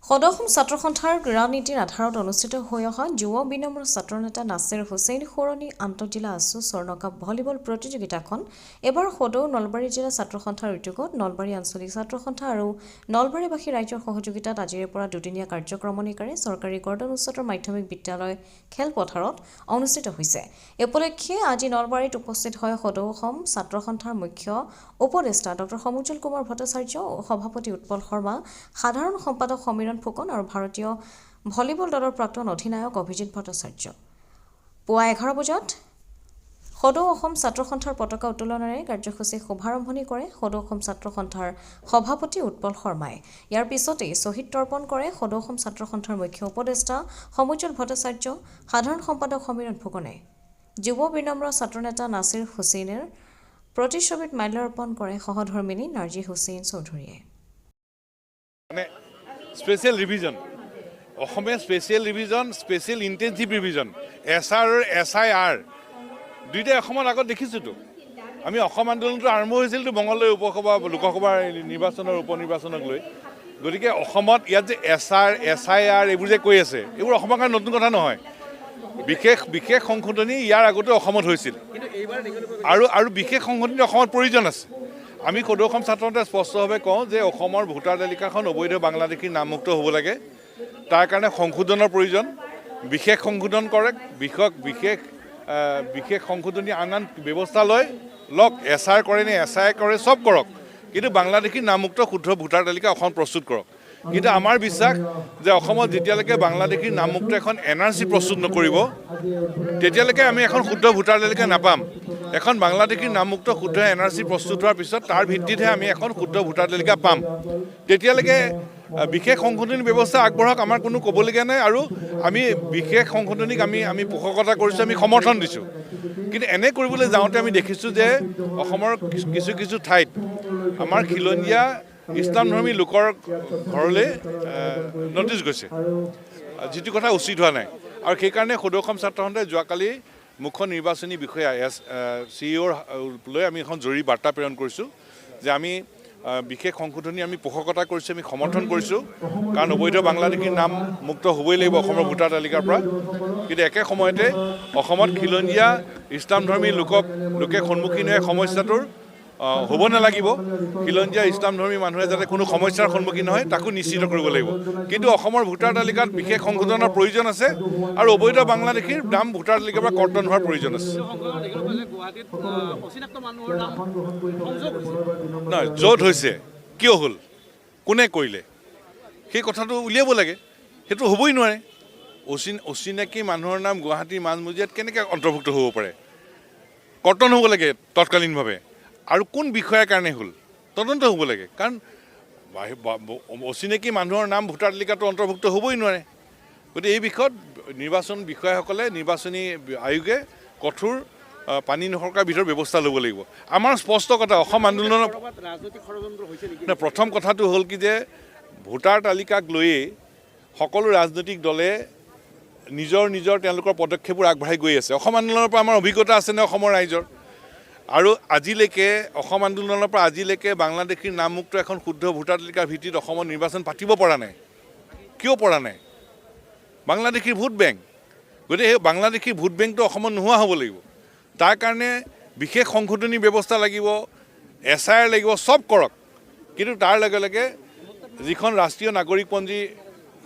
সদৌ ছাত্ৰ সন্থাৰ ক্ৰীড়া নীতিৰ আধাৰত অনুষ্ঠিত হৈ অহা যুৱ বিনম্ৰ ছাত্ৰ নেতা নাছিৰ হুছেইন সৰণী আন্তঃজিলা আসু স্বৰ্ণকাপ ভলীবল প্ৰতিযোগিতাখন এবাৰ সদৌ নলবাৰী জিলা ছাত্ৰ সন্থাৰ উদ্যোগত নলবাৰী আঞ্চলিক ছাত্ৰ সন্থা আৰু নলবাৰীবাসী ৰাইজৰ সহযোগিতাত আজিৰে পৰা দুদিনীয়া কাৰ্যক্ৰমণিকাৰে চৰকাৰী গৰ্ডন উচ্চতৰ মাধ্যমিক বিদ্যালয় খেলপথাৰত অনুষ্ঠিত হৈছে। এই উপলক্ষে আজি নলবাৰীত উপস্থিত হয় সদৌ অসম ছাত্ৰ সন্থাৰ মুখ্য উপদেষ্টা ডক্টৰ সমুজ্জ্বল কুমাৰ ভট্টাচাৰ্য, সভাপতি উৎপল শৰ্মা, সাধাৰণ সম্পাদক সমীৰণ ফুকন আৰু ভাৰতীয় ভলীবল দলৰ প্ৰাক্তন অধিনায়ক অভিজিত ভট্টাচাৰ্য। পুৱা 11 বজাত সদৌ অসম ছাত্ৰ সন্থাৰ পতাকা উত্তোলনেৰে কাৰ্যসূচী শুভাৰম্ভণি কৰে সদৌ অসম ছাত্ৰ সন্থাৰ সভাপতি উৎপল শৰ্মাই। ইয়াৰ পিছতেই শ্বহীদ তৰ্পণ কৰে সদৌ অসম ছাত্ৰ সন্থাৰ মুখ্য উপদেষ্টা সমুজ্জ্বল ভট্টাচাৰ্য, সাধাৰণ সম্পাদক সমীৰণ ফুকনে। যুৱ বিনম্ৰ ছাত্ৰ নেতা নাছিৰ হুছেইনৰ প্ৰতিচ্ছবিত মাল্যাৰ্পণ কৰে সহধৰ্মিনী নাৰ্জি হুছেইন চৌধুৰীয়ে। Special revision Asomiya special revision, special intensive revision, SR আৰু SIR দুইটাই অসমত আগত দেখিছোঁতো। আমি অসম আন্দোলনটো আৰম্ভ হৈছিলতো মঙলদৈ উপসভা লোকসভাৰ নিৰ্বাচনৰ উপ নিৰ্বাচনক লৈ। গতিকে অসমত ইয়াত যে SR SIR এইবোৰ যে কৈ আছে, এইবোৰ অসমৰ কাৰণে নতুন কথা নহয়। বিশেষ সংশোধনী ইয়াৰ আগতে অসমত হৈছিল আৰু বিশেষ সংশোধনী অসমত প্ৰয়োজন আছে। আমি সদৌ অসম ছাত্ৰ সন্থাই স্পষ্টভাৱে কওঁ যে অসমৰ ভোটাৰ তালিকাখন অবৈধ বাংলাদেশীৰ নামমুক্ত হ'ব লাগে। তাৰ কাৰণে সংশোধনৰ প্ৰয়োজন, বিশেষ সংশোধন কৰে, বিশেষ সংশোধনী আন ব্যৱস্থা লওক। SR কৰে নে SI কৰে চব কৰক, কিন্তু বাংলাদেশীৰ নামমুক্ত শুদ্ধ ভোটাৰ তালিকা অসম প্ৰস্তুত কৰক। কিন্তু আমাৰ বিশ্বাস যে অসমত যেতিয়ালৈকে বাংলাদেশীৰ নামমুক্ত এখন NRC প্ৰস্তুত নকৰিব, তেতিয়ালৈকে আমি এখন শুদ্ধ ভোটাৰ তালিকা নাপাম। এখন বাংলাদেশীৰ নামমুক্ত শুদ্ধ NRC প্ৰস্তুত হোৱাৰ পিছত তাৰ ভিত্তিতহে আমি এখন শুদ্ধ ভোটাৰ তালিকা পাম। তেতিয়ালৈকে বিশেষ সংশোধনী ব্যৱস্থা আগবঢ়াওক, আমাৰ কোনো ক'বলগীয়া নাই। আৰু আমি বিশেষ সংশোধনীক আমি পোষকতা কৰিছোঁ, আমি সমৰ্থন দিছোঁ। কিন্তু এনে কৰিবলৈ যাওঁতে আমি দেখিছোঁ যে অসমৰ কিছু ঠাইত আমাৰ খিলঞ্জীয়া ইছলামধৰ্মী লোকৰ ঘৰলৈ নটিচ গৈছে, যিটো কথা উচিত হোৱা নাই। আৰু সেইকাৰণে সদৌ অসম ছাত্ৰ সন্থাই যোৱাকালি মুখ্য নিৰ্বাচনী বিষয়া CEO লৈ আমি এখন জৰুৰী বাৰ্তা প্ৰেৰণ কৰিছোঁ যে আমি বিশেষ সংশোধনী আমি পোষকতা কৰিছোঁ, আমি সমৰ্থন কৰিছোঁ। কাৰণ অবৈধ বাংলাদেশীৰ নাম মুক্ত হ'বই লাগিব অসমৰ ভোটাৰ তালিকাৰ পৰা। কিন্তু একে সময়তে অসমত খিলঞ্জীয়া ইছলামধৰ্মী লোকে সন্মুখীন হোৱা সমস্যাটোৰ হ'ব নালাগিব। খিলঞ্জীয়া ইছলামধৰ্মী মানুহে যাতে কোনো সমস্যাৰ সন্মুখীন নহয় তাকো নিশ্চিত কৰিব লাগিব। কিন্তু অসমৰ ভোটাৰ তালিকাত বিশেষ সংশোধনৰ প্ৰয়োজন আছে আৰু অবৈধ বাংলাদেশীৰ নাম ভোটাৰ তালিকাৰ পৰা কৰ্তন হোৱাৰ প্ৰয়োজন আছে। নহয়, য'ত হৈছে কিয় হ'ল, কোনে কৰিলে, সেই কথাটো উলিয়াব লাগে। সেইটো হ'বই নোৱাৰে। অচিনাকি মানুহৰ নাম গুৱাহাটীৰ মাজমজিয়াত কেনেকৈ অন্তৰ্ভুক্ত হ'ব পাৰে? কৰ্তন হ'ব লাগে তৎকালীনভাৱে। আৰু কোন বিষয়াৰ কাৰণে হ'ল তদন্ত হ'ব লাগে। কাৰণ অচিনাকি মানুহৰ নাম ভোটাৰ তালিকাটো অন্তৰ্ভুক্ত হ'বই নোৱাৰে। গতিকে এই বিষয়ত নিৰ্বাচন বিষয়াসকলে, নিৰ্বাচনী আয়োগে কঠোৰ পানী নসৰকাৰ ভিতৰত ব্যৱস্থা ল'ব লাগিব। আমাৰ স্পষ্ট কথা, অসম আন্দোলনৰ প্ৰথম কথাটো হ'ল কি যে ভোটাৰ তালিকাক লৈয়ে সকলো ৰাজনৈতিক দলে নিজৰ তেওঁলোকৰ পদক্ষেপবোৰ আগবঢ়াই গৈ আছে। অসম আন্দোলনৰ পৰা আমাৰ অভিজ্ঞতা আছেনে অসমৰ ৰাইজৰ? আৰু আজিলৈকে অসম আন্দোলনৰ পৰা আজিলৈকে বাংলাদেশীৰ নামমুক্ত এখন শুদ্ধ ভোটাৰ তালিকাৰ ভিত্তিত অসমত নিৰ্বাচন পাতিব পৰা নাই। কিয় পৰা নাই? বাংলাদেশীৰ ভোট বেংক। গতিকে সেই বাংলাদেশীৰ ভোট বেংকটো অসমত নোহোৱা হ'ব লাগিব। তাৰ কাৰণে বিশেষ সংশোধনী ব্যৱস্থা লাগিব, SIR লাগিব, চব কৰক। কিন্তু তাৰ লগে লগে যিখন ৰাষ্ট্ৰীয় নাগৰিকপঞ্জী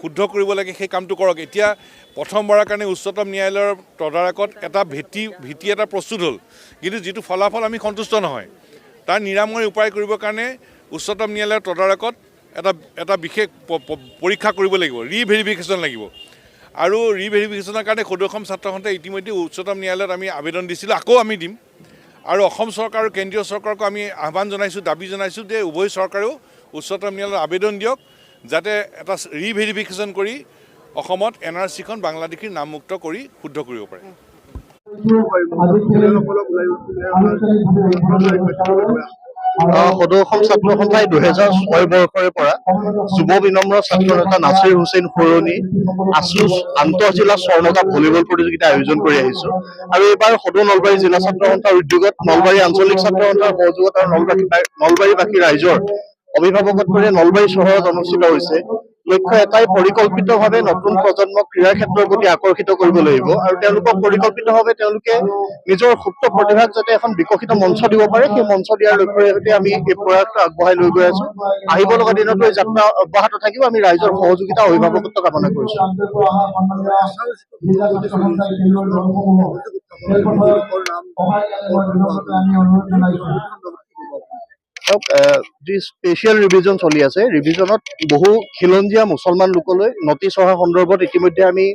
শুদ্ধ কৰিব লাগে সেই কামটো কৰক। এতিয়া প্ৰথমবাৰৰ কাৰণে উচ্চতম ন্যায়ালয়ৰ তদাৰকত এটা ভিত্তি এটা প্ৰস্তুত হ'ল, কিন্তু যিটো ফলাফল আমি সন্তুষ্ট নহয়। তাৰ নিৰাময় উপায় কৰিবৰ কাৰণে উচ্চতম ন্যায়ালয়ৰ তদাৰকত এটা বিশেষ পৰীক্ষা কৰিব লাগিব, ৰিভেৰিফিকেশ্যন লাগিব। আৰু ৰিভেৰিফিকেশ্যনৰ কাৰণে সদৌ অসম ছাত্ৰ সন্থাই ইতিমধ্যে উচ্চতম ন্যায়ালয়ত আমি আবেদন দিছিলোঁ, আকৌ আমি দিম। আৰু অসম চৰকাৰ আৰু কেন্দ্ৰীয় চৰকাৰকো আমি আহ্বান জনাইছোঁ, দাবী জনাইছোঁ যে উভয় চৰকাৰেও উচ্চতম ন্যায়ালয়ত আবেদন দিয়ক, যাতে এটা ৰিভেৰিফিকেশ্যন কৰি অসমত NRCখন বাংলাদেশীৰ নামমুক্ত কৰি শুদ্ধ কৰিব পাৰে। সদৌ অসম ছাত্ৰ সন্থাই 2006 বৰ্ষৰে পৰা যুৱ বিনম্ৰ ছাত্ৰ নেতা নাছিৰ হুছেইন সৰণী আসু আন্তঃজিলা স্বৰ্ণকাপ ভলীবল প্ৰতিযোগিতা আয়োজন কৰি আহিছো। আৰু এইবাৰ সদৌ নলবাৰী জিলা ছাত্ৰ সন্থাৰ উদ্যোগত নলবাৰী আঞ্চলিক ছাত্ৰ সন্থাৰ সহযোগত আৰু নলবাৰীবাসী ৰাইজৰ অভিভাৱকত্বৰে নলবাৰী চহৰত অনুষ্ঠিত হৈছে। লক্ষ্য এটাই পৰিকল্পিতভাৱে নতুন প্ৰজন্মক ক্ৰীড়াৰ ক্ষেত্ৰৰ প্ৰতি আকৰ্ষিত কৰিব লাগিব আৰু তেওঁলোকক পৰিকল্পিতভাৱে তেওঁলোকে নিজৰ সুপ্ত প্ৰতিভাক যাতে এখন বিকশিত মঞ্চ দিব পাৰে সেই মঞ্চ দিয়াৰ লক্ষ্যৰে সৈতে আমি এই প্ৰয়াসটো আগবঢ়াই লৈ গৈ আছো আহিব লগা দিনতো এই যাত্ৰা অব্যাহত থাকিব আমি ৰাইজৰ সহযোগিতা অভিভাৱকত্ব কামনা কৰিছো যি স্পেচিয়েল ৰিভিজন চলি আছে ৰিভিজনত বহু খিলঞ্জীয়া মুছলমান লোকলৈ নটিচ অহা সন্দৰ্ভত ইতিমধ্যে আমি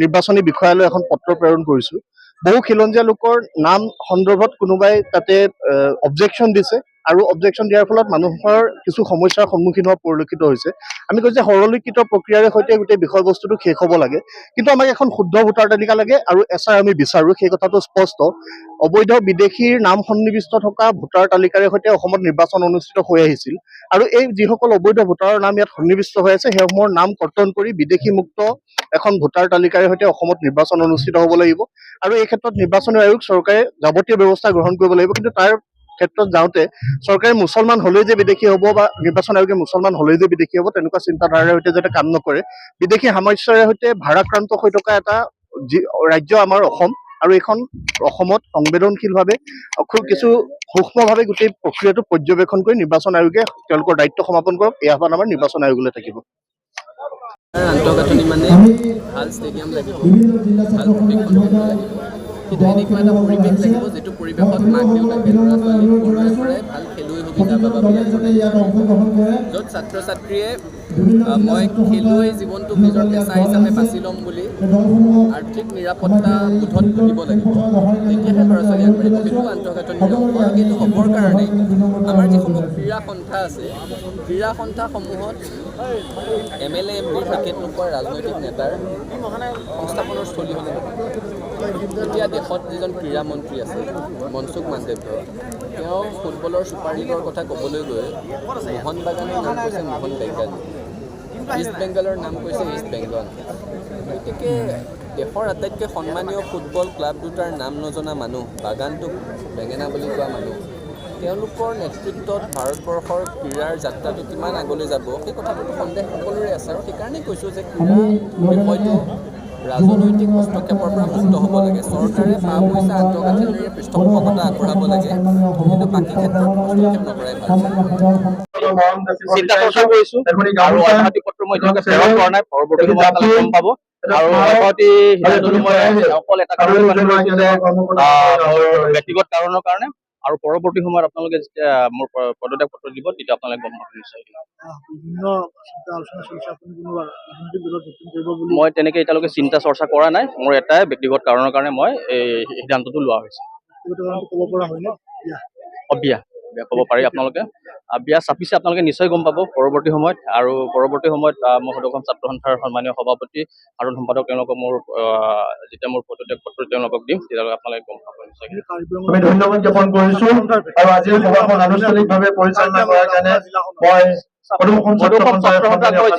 নিৰ্বাচনী বিষয়ালৈ এখন পত্ৰ প্ৰেৰণ কৰিছো বহু খিলঞ্জীয়া লোকৰ নাম সন্দৰ্ভত কোনোবাই তাতে অবজেকশ্যন দিছে আৰু অবজেকশ্যন দিয়াৰ ফলত মানুহৰ কিছু সমস্যাৰ সন্মুখীন হোৱা পৰিলক্ষিত হৈছে আমি কৈছো যে সৰলীকৃত প্ৰক্ৰিয়াৰে সৈতে গোটেই বিষয়বস্তুটো শেষ হ'ব লাগে কিন্তু আমাক এখন শুদ্ধ ভোটাৰ তালিকা লাগে আৰু এছআৰ আমি বিচাৰো সেই কথাটো স্পষ্ট অবৈধ বিদেশীৰ নাম সন্নিৱিষ্ট থকা ভোটাৰ তালিকাৰে সৈতে অসমত নিৰ্বাচন অনুষ্ঠিত হৈ আহিছিল আৰু এই যিসকল অবৈধ ভোটাৰৰ নাম ইয়াত সন্নিৱিষ্ট হৈ আছে সেইসমূহৰ নাম কৰ্তন কৰি বিদেশী মুক্ত এখন ভোটাৰ তালিকাৰে সৈতে অসমত নিৰ্বাচন অনুষ্ঠিত হ'ব লাগিব আৰু এই ক্ষেত্ৰত নিৰ্বাচনী আয়োগ চৰকাৰে যাৱতীয় ব্যৱস্থা গ্ৰহণ কৰিব লাগিব কিন্তু তাৰ ক্ষেত্ৰত যাওঁতে চৰকাৰে মুছলমান হলেই যে বিদেশী হ'ব বা নিৰ্বাচন আয়োগে মুছলমান হলেই যে বিদেশী হ'ব তেনেকুৱা চিন্তাধাৰাৰ সৈতে যাতে কাম নকৰে বিদেশী সামস্যাৰে সৈতে ভাৰাক্ৰান্ত হৈ থকা এটা ৰাজ্য আমাৰ অসম আৰু এইখন অসমত সংবেদনশীলভাৱে খুব কিছু সূক্ষ্মভাৱে গোটেই প্ৰক্ৰিয়াটো পৰ্যবেক্ষণ কৰি নিৰ্বাচন আয়োগে তেওঁলোকৰ দায়িত্ব সমাপন কৰক এই আহ্বান আমাৰ নিৰ্বাচন আয়োগলৈ থাকিব আন্তঃগাঁথনি মানে ভাল ষ্টেডিয়াম লাগিব ভাল প্ৰশিক্ষণ কেন্দ্ৰ লাগিব কিন্তু এনেকুৱা এটা পৰিৱেশ লাগিব যিটো পৰিৱেশত মাক দেউতাকে ল'ৰা ছোৱালীক সৰুৰে পৰাই ভাল খেলুৱৈ সুবিধা পাব য'ত ছাত্ৰ ছাত্ৰীয়ে মই খেলুৱৈ জীৱনটোক নিজৰ পেচা হিচাপে বাছি ল'ম বুলি আৰ্থিক নিৰাপত্তা বোধত ভুগিব লাগিব তেতিয়াহে ল'ৰা ছোৱালী আগবাঢ়িব সেইটো আন্তঃগাঁথনিৰ অংশ কিন্তু হ'বৰ কাৰণে আমাৰ যিসমূহ ক্ৰীড়া সন্থা আছে ক্ৰীড়া সন্থাসমূহত MLA MPৰ টিকেট নোপোৱা ৰাজনৈতিক নেতাৰ সংস্থাপনৰ স্থলী হ'লে এতিয়া দেশত যিজন ক্ৰীড়া মন্ত্ৰী আছে মনসুখ মাণ্ডভিয় তেওঁ ফুটবলৰ ছুপাৰ লীগৰ কথা ক'বলৈ গৈ মোহন বাগানৰ নাম কৈছে মোহন বেংগাল ইষ্ট বেংগলৰ নাম কৈছে ইষ্ট বেংগল গতিকে দেশৰ আটাইতকৈ সন্মানীয় ফুটবল ক্লাব দুটাৰ নাম নজনা মানুহ বাগানটোক বেঙেনা বুলি কোৱা মানুহ তেওঁলোকৰ নেতৃত্বত ভাৰতবৰ্ষৰ ক্ৰীড়াৰ যাত্ৰাটো কিমান আগলৈ যাব সেই কথাটোতো সন্দেহ সকলোৰে আছে আৰু সেইকাৰণেই কৈছোঁ যে ক্ৰীড়া বিষয়টো ৰাজনৈতিক হস্তক্ষেপৰ পৰা মুক্ত হ'ব লাগে চৰকাৰে পা পইচা আন্তঃগাঁথনিৰে পৃষ্ঠপোষকতা আগবঢ়াব লাগে কিন্তু বাকী ক্ষেত্ৰত হস্তক্ষেপ নকৰাই ভাল চিন্তা চৰ্চা কৰিছো আৰু অৰ্থনৈতিক পত্ৰ মই এতিয়ালৈকে প্ৰেৰণ কৰা নাই পৰৱৰ্তী সময়ত গম পাব আৰু সভাপতি হিচাপে মই অকল এটা কাৰণত লৈছো যে মোৰ ব্যক্তিগত কাৰণৰ কাৰণে আৰু পৰৱৰ্তী সময়ত আপোনালোকে যেতিয়া মোৰ পদত্যাগ পত্ৰ দিব তেতিয়া আপোনালোকে গম পাব নিশ্চয় মই তেনেকে এতিয়ালৈকে চিন্তা চৰ্চা কৰা নাই মোৰ এটাই ব্যক্তিগত কাৰণৰ কাৰণে মই এই সিদ্ধান্তটো লোৱা হৈছে বিয়া ক'ব পাৰি আপোনালোকে বিয়া চাপিছে আপোনালোকে নিশ্চয় গম পাব পৰৱৰ্তী সময়ত আৰু পৰৱৰ্তী সময়ত মই সদৌ ছাত্ৰ সন্থাৰ সন্মানীয় সভাপতি সাধাৰণ সম্পাদক তেওঁলোকক মোৰ যেতিয়া মোৰ পদত্যাগ পত্ৰ তেওঁলোকক দিম তেতিয়ালৈকে আপোনালোকে গম পাব নিশ্চয় আমি ধন্যবাদ জ্ঞাপন কৰিছো আৰু আজিৰ সভাখন আনুষ্ঠানিকভাৱে পৰিচালনা কৰাৰ কাৰণে মই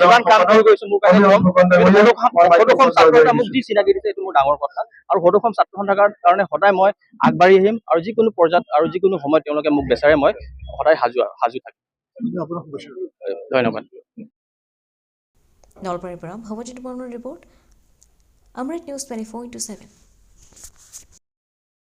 যিমান কাম কৰি গৈছো মোৰ কাৰণে মোক যি চিনাকি দিছে এইটো মোৰ ডাঙৰ কথা আৰু সদৌ ছাত্ৰ সন্থাৰ কাৰণে সদায় মই আগবাঢ়ি আহিম আৰু যিকোনো পৰ্যায়ত আৰু যিকোনো সময়ত তেওঁলোকে মোক বিচাৰে মই সদায় সাজু থাকিম ধন্যবাদ নলবাৰীৰ পৰা ভৱজিৎ বৰ্মনৰ ৰিপৰ্ট অমৃত নিউজ 24/7